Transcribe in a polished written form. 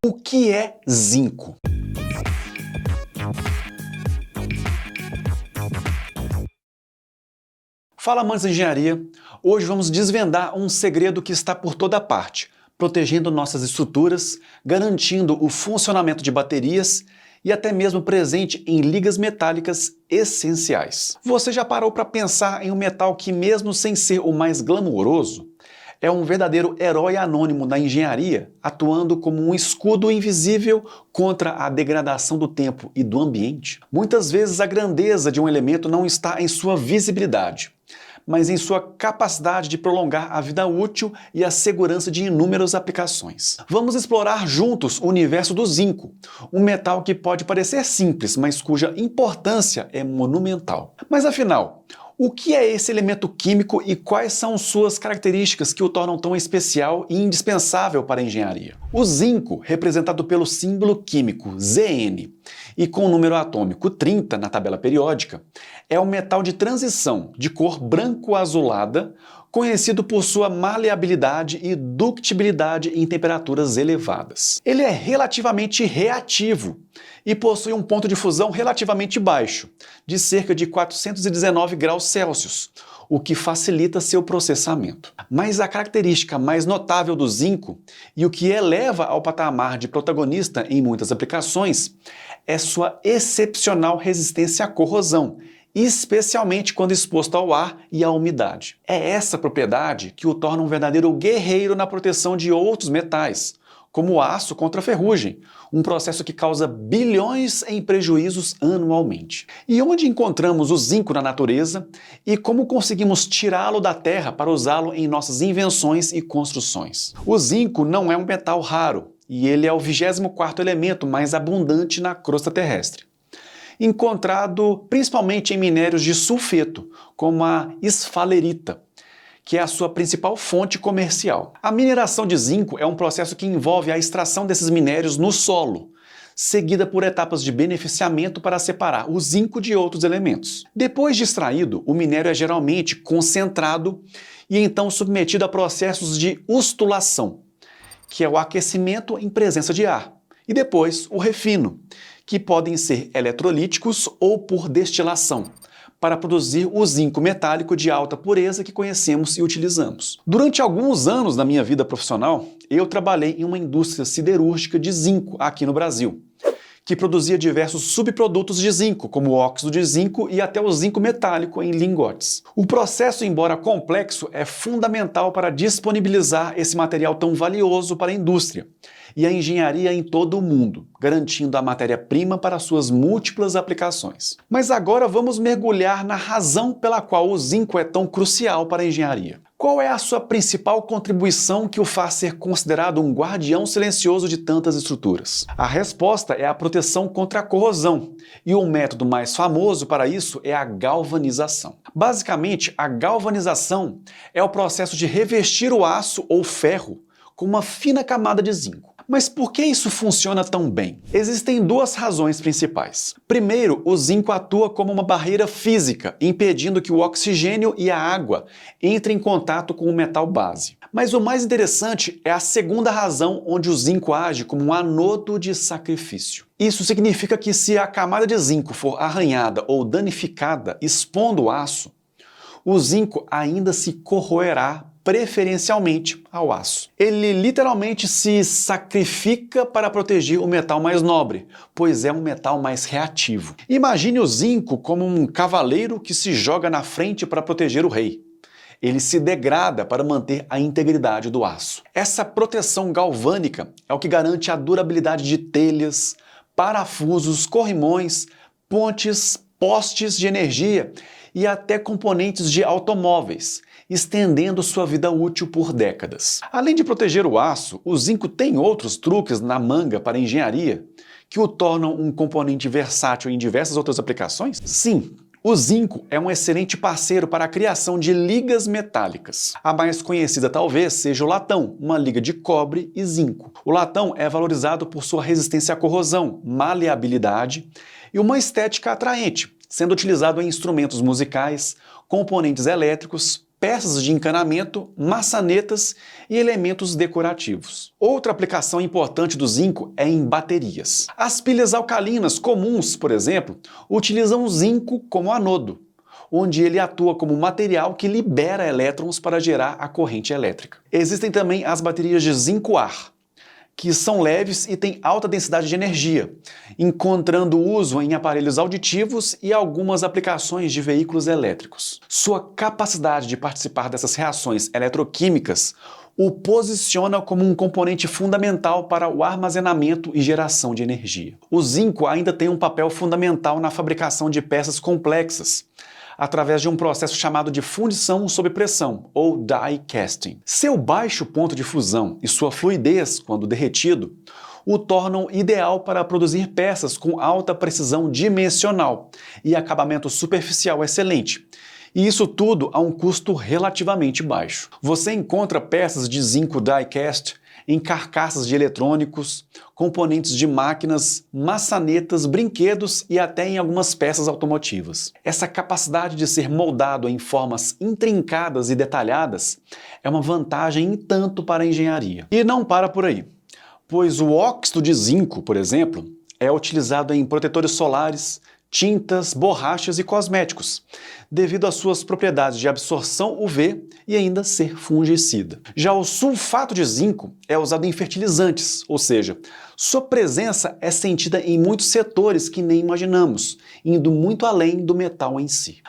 O que é zinco? Fala, amantes da engenharia! Hoje vamos desvendar um segredo que está por toda parte, protegendo nossas estruturas, garantindo o funcionamento de baterias e até mesmo presente em ligas metálicas essenciais. Você já parou para pensar em um metal que, mesmo sem ser o mais glamouroso, é um verdadeiro herói anônimo da engenharia, atuando como um escudo invisível contra a degradação do tempo e do ambiente? Muitas vezes a grandeza de um elemento não está em sua visibilidade, mas em sua capacidade de prolongar a vida útil e a segurança de inúmeras aplicações. Vamos explorar juntos o universo do zinco, um metal que pode parecer simples, mas cuja importância é monumental. Mas afinal, o que é esse elemento químico e quais são suas características que o tornam tão especial e indispensável para a engenharia? O zinco, representado pelo símbolo químico Zn e com o número atômico 30 na tabela periódica, é um metal de transição de cor branco-azulada, conhecido por sua maleabilidade e ductibilidade em temperaturas elevadas. Ele é relativamente reativo e possui um ponto de fusão relativamente baixo, de cerca de 419 graus Celsius, o que facilita seu processamento. Mas a característica mais notável do zinco, e o que eleva ao patamar de protagonista em muitas aplicações, é sua excepcional resistência à corrosão, especialmente quando exposto ao ar e à umidade. É essa propriedade que o torna um verdadeiro guerreiro na proteção de outros metais, como o aço contra a ferrugem, um processo que causa bilhões em prejuízos anualmente. E onde encontramos o zinco na natureza e como conseguimos tirá-lo da terra para usá-lo em nossas invenções e construções? O zinco não é um metal raro e ele é o 24º elemento mais abundante na crosta terrestre, encontrado principalmente em minérios de sulfeto, como a esfalerita, que é a sua principal fonte comercial. A mineração de zinco é um processo que envolve a extração desses minérios no solo, seguida por etapas de beneficiamento para separar o zinco de outros elementos. Depois de extraído, o minério é geralmente concentrado e então submetido a processos de ustulação, que é o aquecimento em presença de ar, e depois o refino, que podem ser eletrolíticos ou por destilação, para produzir o zinco metálico de alta pureza que conhecemos e utilizamos. Durante alguns anos da minha vida profissional, eu trabalhei em uma indústria siderúrgica de zinco aqui no Brasil, que produzia diversos subprodutos de zinco, como o óxido de zinco e até o zinco metálico em lingotes. O processo, embora complexo, é fundamental para disponibilizar esse material tão valioso para a indústria e a engenharia em todo o mundo, garantindo a matéria-prima para suas múltiplas aplicações. Mas agora vamos mergulhar na razão pela qual o zinco é tão crucial para a engenharia. Qual é a sua principal contribuição que o faz ser considerado um guardião silencioso de tantas estruturas? A resposta é a proteção contra a corrosão, e o método mais famoso para isso é a galvanização. Basicamente, a galvanização é o processo de revestir o aço ou ferro com uma fina camada de zinco. Mas por que isso funciona tão bem? Existem duas razões principais. Primeiro, o zinco atua como uma barreira física, impedindo que o oxigênio e a água entrem em contato com o metal base. Mas o mais interessante é a segunda razão, onde o zinco age como um anodo de sacrifício. Isso significa que se a camada de zinco for arranhada ou danificada expondo o aço, o zinco ainda se corroerá preferencialmente ao aço. Ele literalmente se sacrifica para proteger o metal mais nobre, pois é um metal mais reativo. Imagine o zinco como um cavaleiro que se joga na frente para proteger o rei. Ele se degrada para manter a integridade do aço. Essa proteção galvânica é o que garante a durabilidade de telhas, parafusos, corrimões, pontes, postes de energia e até componentes de automóveis, estendendo sua vida útil por décadas. Além de proteger o aço, o zinco tem outros truques na manga para a engenharia que o tornam um componente versátil em diversas outras aplicações? Sim, o zinco é um excelente parceiro para a criação de ligas metálicas. A mais conhecida talvez seja o latão, uma liga de cobre e zinco. O latão é valorizado por sua resistência à corrosão, maleabilidade e uma estética atraente, sendo utilizado em instrumentos musicais, componentes elétricos, peças de encanamento, maçanetas e elementos decorativos. Outra aplicação importante do zinco é em baterias. As pilhas alcalinas comuns, por exemplo, utilizam o zinco como anodo, onde ele atua como material que libera elétrons para gerar a corrente elétrica. Existem também as baterias de zinco-ar, que são leves e têm alta densidade de energia, encontrando uso em aparelhos auditivos e algumas aplicações de veículos elétricos. Sua capacidade de participar dessas reações eletroquímicas o posiciona como um componente fundamental para o armazenamento e geração de energia. O zinco ainda tem um papel fundamental na fabricação de peças complexas, através de um processo chamado de fundição sob pressão, ou die casting. Seu baixo ponto de fusão e sua fluidez, quando derretido, o tornam ideal para produzir peças com alta precisão dimensional e acabamento superficial excelente. E isso tudo a um custo relativamente baixo. Você encontra peças de zinco die cast em carcaças de eletrônicos, componentes de máquinas, maçanetas, brinquedos e até em algumas peças automotivas. Essa capacidade de ser moldado em formas intrincadas e detalhadas é uma vantagem em tanto para a engenharia. E não para por aí, pois o óxido de zinco, por exemplo, é utilizado em protetores solares, tintas, borrachas e cosméticos, devido às suas propriedades de absorção UV e ainda ser fungicida. Já o sulfato de zinco é usado em fertilizantes, ou seja, sua presença é sentida em muitos setores que nem imaginamos, indo muito além do metal em si.